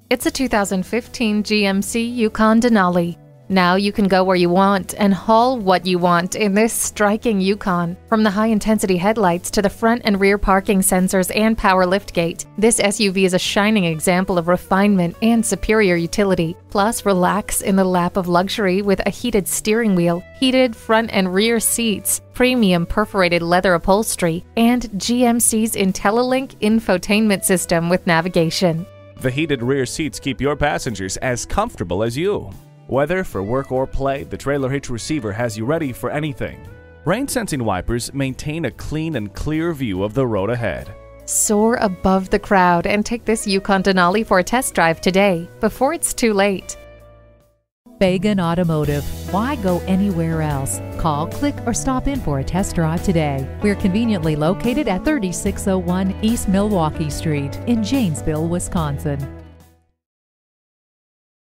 It's a 2015 GMC Yukon Denali. Now you can go where you want and haul what you want in this striking Yukon. From the high-intensity headlights to the front and rear parking sensors and power liftgate, this SUV is a shining example of refinement and superior utility. Plus, relax in the lap of luxury with a heated steering wheel, heated front and rear seats, premium perforated leather upholstery, and GMC's IntelliLink infotainment system with navigation. The heated rear seats keep your passengers as comfortable as you. Whether for work or play, the trailer hitch receiver has you ready for anything. Rain-sensing wipers maintain a clean and clear view of the road ahead. Soar above the crowd and take this Yukon Denali for a test drive today, before it's too late. Fagan Automotive. Why go anywhere else? Call, click, or stop in for a test drive today. We're conveniently located at 3601 East Milwaukee Street in Janesville, Wisconsin.